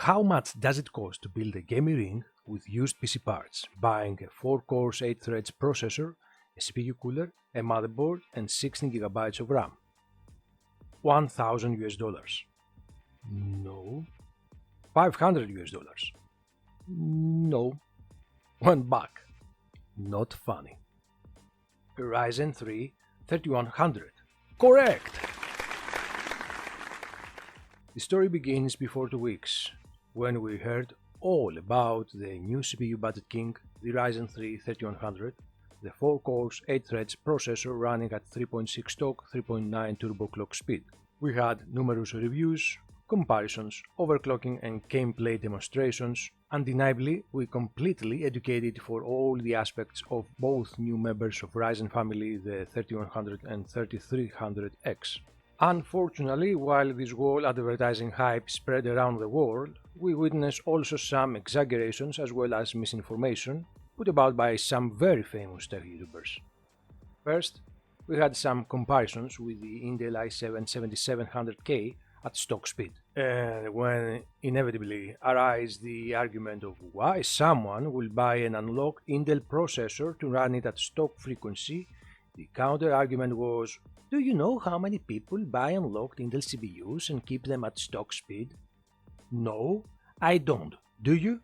How much does it cost to build a gaming ring with used PC parts, buying a 4-core 8-threads processor, a CPU cooler, a motherboard and 16GB of RAM? $1,000. No. $500. No. $1. Not funny. A Ryzen 3100. Correct! The story begins before 2 weeks, when we heard all about the new CPU budget king, the Ryzen 3100, the 4-core 8-threads processor running at 3.6 stock 3.9 turbo clock speed. We had numerous reviews, comparisons, overclocking and gameplay demonstrations. Undeniably, we completely educated for all the aspects of both new members of Ryzen family, the 3100 and 3300X. Unfortunately, while this whole advertising hype spread around the world, we witnessed also some exaggerations as well as misinformation put about by some very famous tech YouTubers. First, we had some comparisons with the Intel i7 7700K at stock speed, and when inevitably arises the argument of why someone will buy an unlocked Intel processor to run it at stock frequency, the counter-argument was, do you know how many people buy unlocked Intel CPUs and keep them at stock speed? No, I don't. Do you?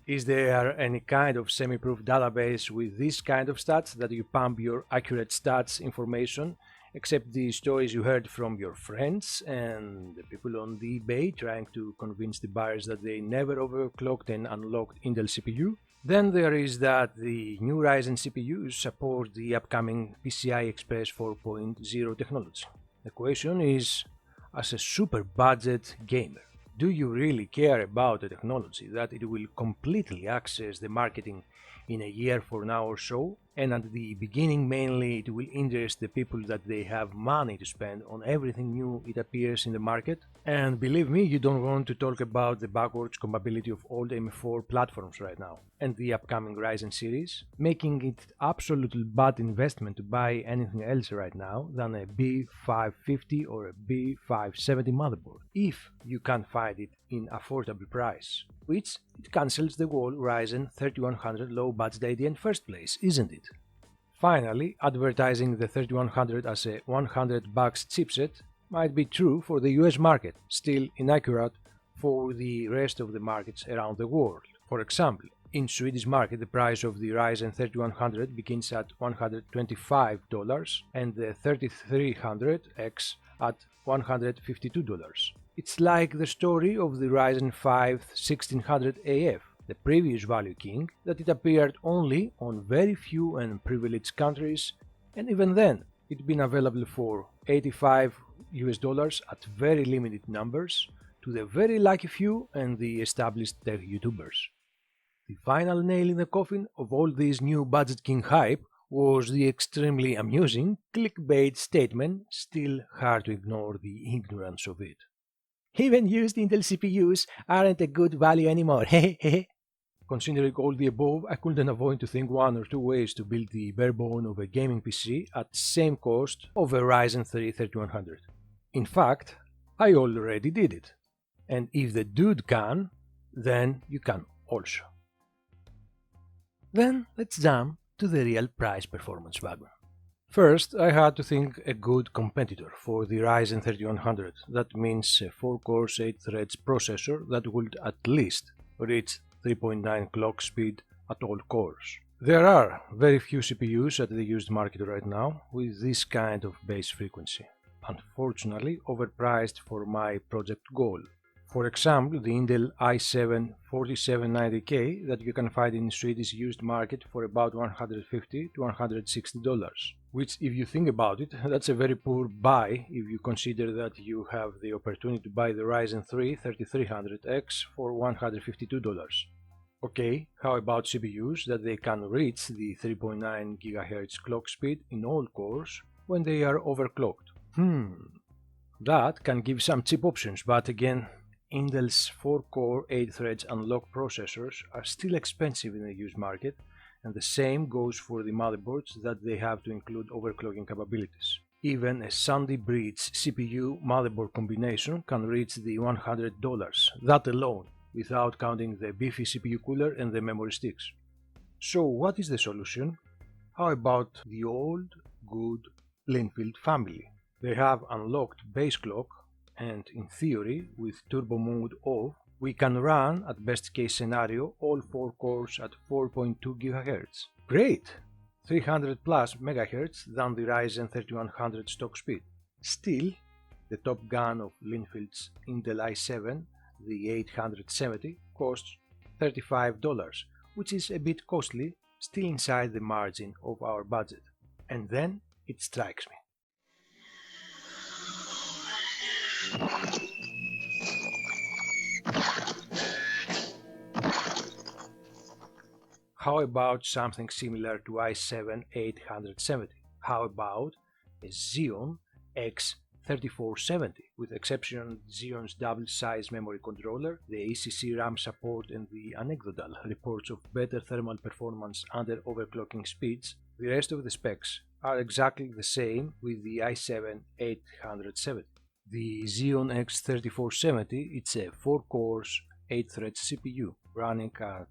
Is there any kind of semi-proof database with this kind of stats that you pump your accurate stats information, except the stories you heard from your friends and the people on the eBay trying to convince the buyers that they never overclocked an unlocked Intel CPU? Then there is that the new Ryzen CPUs support the upcoming PCI Express 4.0 technology. The question is, as a super budget gamer, do you really care about a technology that it will completely access the marketing in a year from now or so, and at the beginning mainly it will interest the people that they have money to spend on everything new it appears in the market? And believe me, you don't want to talk about the backwards compatibility of old M4 platforms right now, and the upcoming Ryzen series, making it absolutely bad investment to buy anything else right now than a B550 or a B570 motherboard, if you can't find it in affordable price, which it cancels the whole Ryzen 3100 low budget idea in first place, isn't it? Finally, advertising the 3100 as a $100 chipset might be true for the US market, still inaccurate for the rest of the markets around the world. For example, in Swedish market the price of the Ryzen 3100 begins at $125 and the 3300X at $152. It's like the story of the Ryzen 5 1600AF, the previous value king, that it appeared only on very few and privileged countries, and even then it's been available for $85 at very limited numbers to the very lucky few and the established tech YouTubers. The final nail in the coffin of all this new budget king hype was the extremely amusing clickbait statement, still hard to ignore the ignorance of it. Even used Intel CPUs aren't a good value anymore, hehehe. Considering all the above, I couldn't avoid to think one or two ways to build the bare bone of a gaming PC at the same cost of a Ryzen 3100. In fact, I already did it. And if the dude can, then you can also. Then let's jump to the real price performance wagon. First, I had to think a good competitor for the Ryzen 3100. That means a 4-core 8-threads processor that would at least reach 3.9 clock speed at all cores. There are very few CPUs at the used market right now with this kind of base frequency, unfortunately overpriced for my project goal. For example, the Intel i7 4790K that you can find in Swedish used market for about $150 to $160, which if you think about it, that's a very poor buy if you consider that you have the opportunity to buy the Ryzen 3 3300X for $152. Okay, how about CPUs that they can reach the 3.9 GHz clock speed in all cores when they are overclocked? That can give some cheap options, but again, Intel's 4-core 8-threads unlocked processors are still expensive in the used market, and the same goes for the motherboards that they have to include overclocking capabilities. Even a Sandy Bridge CPU motherboard combination can reach the $100. That alone without counting the beefy CPU cooler and the memory sticks. So what is the solution? How about the old, good Linfield family? They have unlocked base clock, and in theory, with turbo mode off, we can run at best case scenario all 4 cores at 4.2 GHz. Great! 300 plus MHz than the Ryzen 3100 stock speed. Still, the top gun of Linfield's Intel i7, the 870, costs $35, which is a bit costly, still inside the margin of our budget. And then it strikes me. How about something similar to i7 870? How about a Xeon X3470 with exceptional Xeon's double-size memory controller, the ACC RAM support and the anecdotal reports of better thermal performance under overclocking speeds? The rest of the specs are exactly the same with the i7 870. The Xeon X3470, it's a 4-cores, 8-thread CPU running at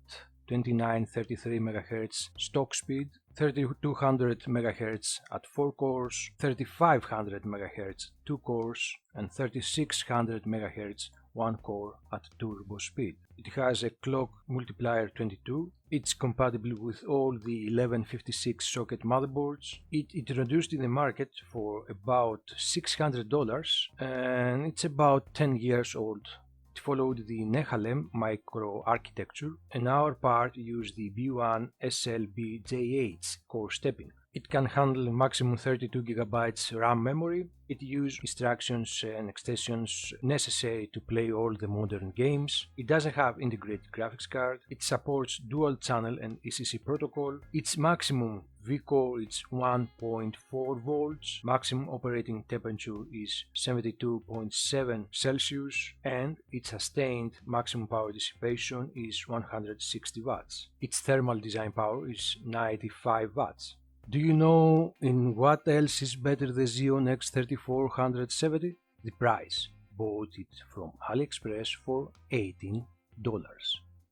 2933 MHz stock speed, 3200 MHz at 4 cores, 3500 MHz 2 cores, and 3600 MHz 1 core at turbo speed. It has a clock multiplier 22. It's compatible with all the 1156 socket motherboards. It introduced in the market for about $600 and it's about 10 years old. It followed the Nehalem microarchitecture and our part used the B1 SLB-J8 core stepping. It can handle maximum 32 GB RAM memory. It uses instructions and extensions necessary to play all the modern games. It doesn't have integrated graphics card. It supports dual channel and ECC protocol. Its maximum VCore is 1.4 volts. Maximum operating temperature is 72.7 Celsius and its sustained maximum power dissipation is 160 watts. Its thermal design power is 95 watts. Do you know in what else is better the Xeon X3470? The price. Bought it from AliExpress for $18.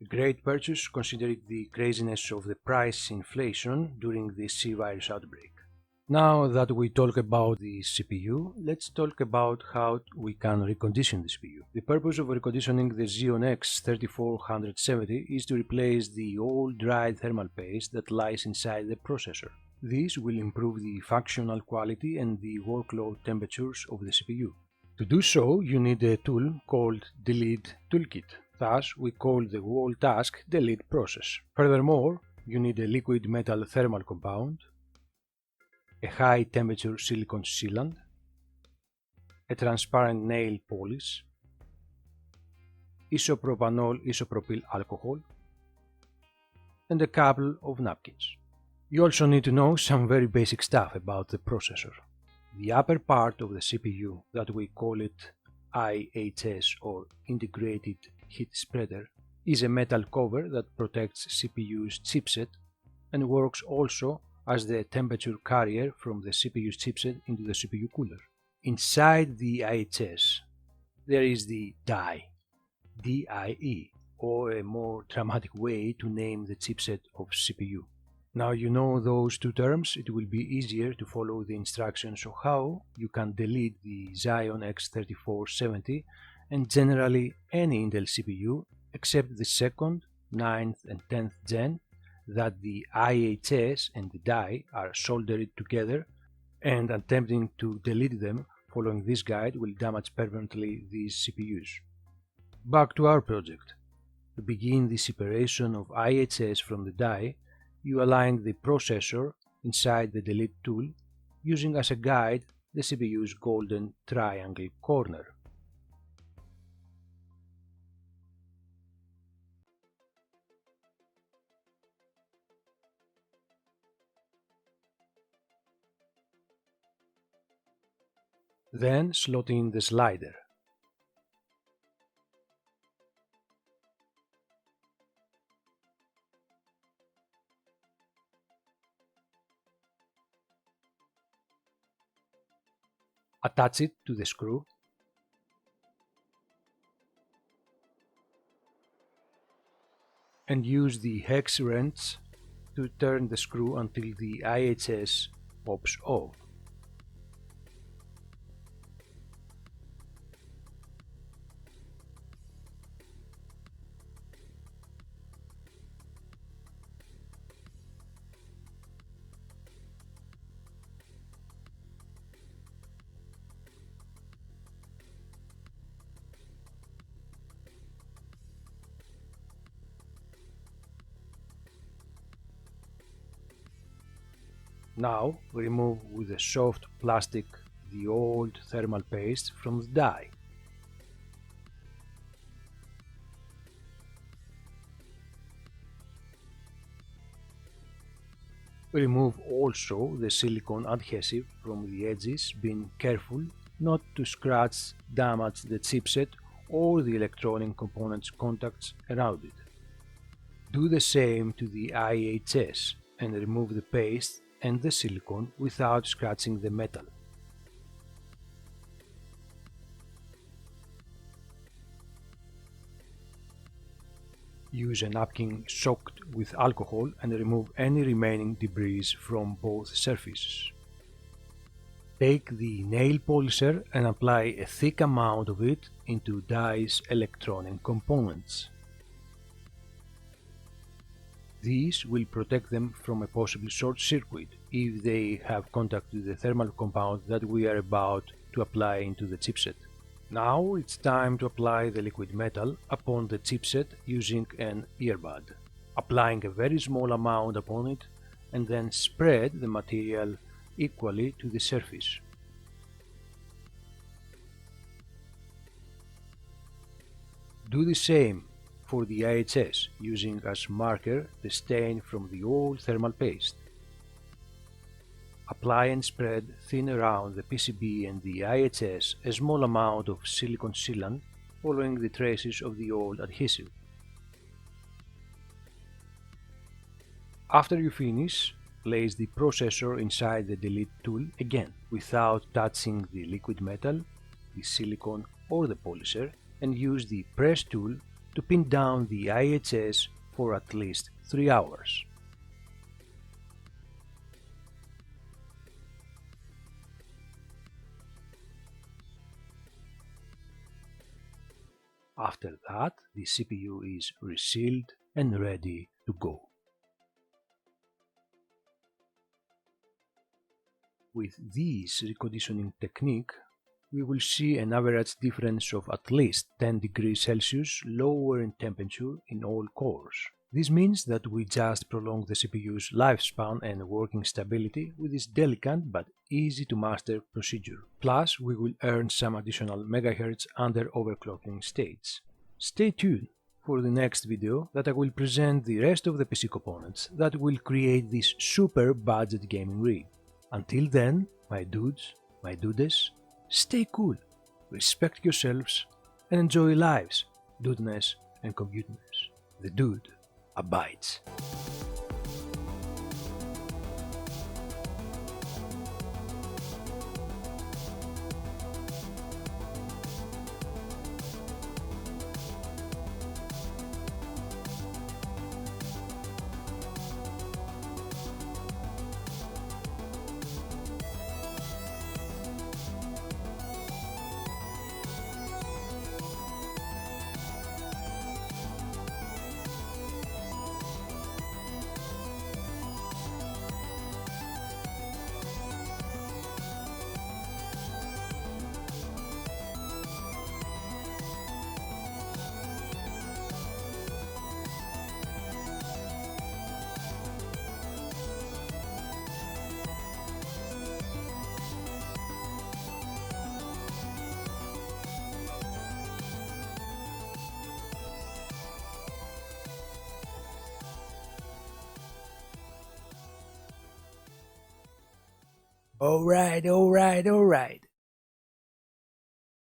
A great purchase considering the craziness of the price inflation during the C-virus outbreak. Now that we talk about the CPU, let's talk about how we can recondition the CPU. The purpose of reconditioning the Xeon X3470 is to replace the old dried thermal paste that lies inside the processor. This will improve the functional quality and the workload temperatures of the CPU. To do so, you need a tool called Delid toolkit. Thus, we call the whole task Delid process. Furthermore, you need a liquid metal thermal compound, a high temperature silicon sealant, a transparent nail polish, isopropanol isopropyl alcohol, and a couple of napkins. You also need to know some very basic stuff about the processor. The upper part of the CPU, that we call it IHS or Integrated Heat Spreader, is a metal cover that protects CPU's chipset and works also as the temperature carrier from the CPU's chipset into the CPU cooler. Inside the IHS, there is the die, DIE, or a more dramatic way to name the chipset of CPU. Now you know those two terms, it will be easier to follow the instructions of how you can delete the Xeon X3470 and generally any Intel CPU except the 2nd, 9th and 10th gen that the IHS and the die are soldered together, and attempting to delete them following this guide will damage permanently these CPUs. Back to our project. To begin the separation of IHS from the die, you align the processor inside the delete tool using as a guide the CPU's golden triangle corner. Then slot in the slider. Attach it to the screw. and use the hex wrench to turn the screw until the IHS pops off. Now remove with a soft plastic the old thermal paste from the die. Remove also the silicone adhesive from the edges, being careful not to scratch, damage the chipset or the electronic components contacts around it. Do the same to the IHS and remove the paste and the silicone without scratching the metal. Use a napkin soaked with alcohol and remove any remaining debris from both surfaces. Take the nail polisher and apply a thick amount of it into die's electronic components. This will protect them from a possible short circuit if they have contact with the thermal compound that we are about to apply into the chipset. Now it's time to apply the liquid metal upon the chipset using an earbud, applying a very small amount upon it and then spread the material equally to the surface. Do the same for the IHS, using as marker the stain from the old thermal paste. Apply and spread thin around the PCB and the IHS a small amount of silicone sealant following the traces of the old adhesive. After you finish, place the processor inside the Delid tool again without touching the liquid metal, the silicone or the polisher, and use the press tool to pin down the IHS for at least 3 hours. After that, the CPU is resealed and ready to go. With this reconditioning technique, we will see an average difference of at least 10 degrees Celsius lower in temperature in all cores. This means that we just prolong the CPU's lifespan and working stability with this delicate but easy to master procedure. Plus, we will earn some additional megahertz under overclocking states. Stay tuned for the next video that I will present the rest of the PC components that will create this super budget gaming rig. Until then, my dudes, my dudes, stay cool, respect yourselves, and enjoy life's dudeness and computeness. The dude abides. Alright.